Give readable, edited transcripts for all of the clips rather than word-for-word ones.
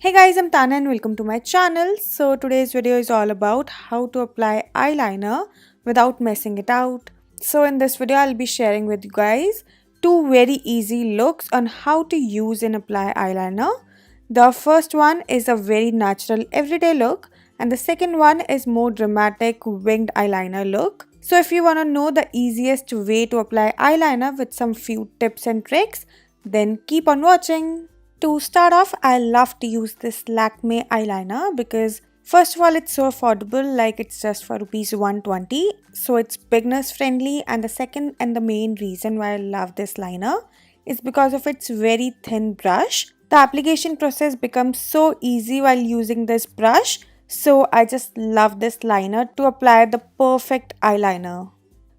Hey guys, I'm Tanya and welcome to my channel. So today's video is all about how to apply eyeliner without messing it out. So in this video, I'll be sharing with you guys two very easy looks on how to use and apply eyeliner. The first one is a very natural everyday look and the second one is more dramatic winged eyeliner look. So if you want to know the easiest way to apply eyeliner with some few tips and tricks, then keep on watching. To start off, I love to use this Lakme eyeliner because first of all it's so affordable, like it's just for rupees 120, so it's beginners friendly, and the second and the main reason why I love this liner is because of its very thin brush. The application process becomes so easy while using this brush, so I just love this liner to apply the perfect eyeliner.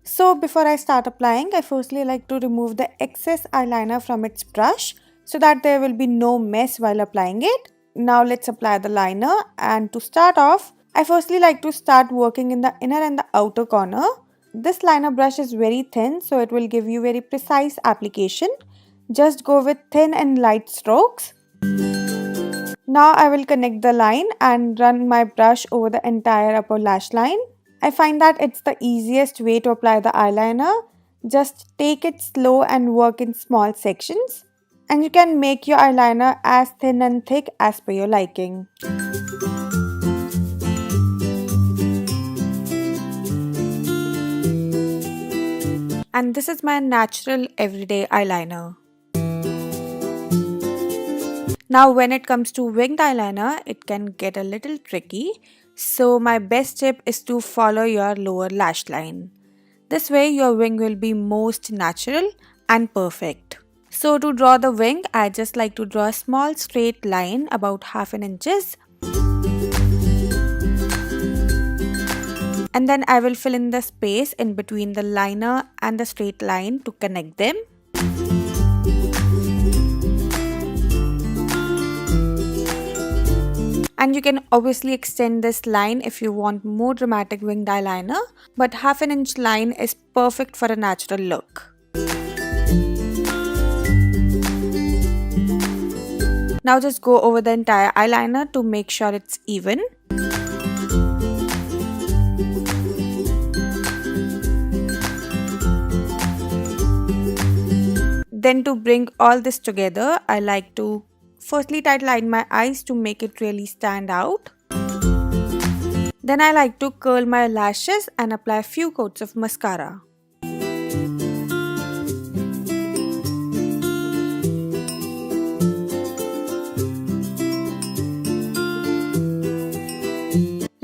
So before I start applying, I firstly like to remove the excess eyeliner from its brush so that there will be no mess while applying it. Now let's apply the liner, and to start off, I firstly like to start working in the inner and the outer corner. This liner brush is very thin, so it will give you very precise application. Just go with thin and light strokes. Now I will connect the line and run my brush over the entire upper lash line. I find that it's the easiest way to apply the eyeliner. Just take it slow and work in small sections. And you can make your eyeliner as thin and thick as per your liking. And this is my natural everyday eyeliner. Now when it comes to winged eyeliner, it can get a little tricky. So my best tip is to follow your lower lash line. This way your wing will be most natural and perfect. So to draw the wing, I just like to draw a small straight line about 1/2 inch. And then I will fill in the space in between the liner and the straight line to connect them. And you can obviously extend this line if you want more dramatic winged eyeliner, but 1/2 inch line is perfect for a natural look. Now just go over the entire eyeliner to make sure it's even. Then to bring all this together, I like to firstly tightline my eyes to make it really stand out. Then I like to curl my lashes and apply a few coats of mascara.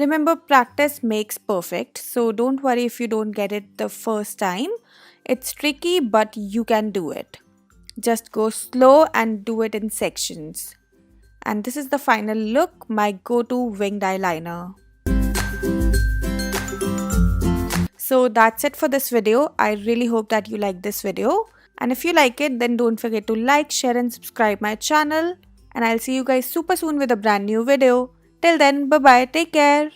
Remember, practice makes perfect, so don't worry if you don't get it the first time. It's tricky, but you can do it. Just go slow and do it in sections. And this is the final look, my go-to winged eyeliner. So that's it for this video. I really hope that you like this video. And if you like it, then don't forget to like, share and subscribe my channel. And I'll see you guys super soon with a brand new video. Till then, bye-bye, take care.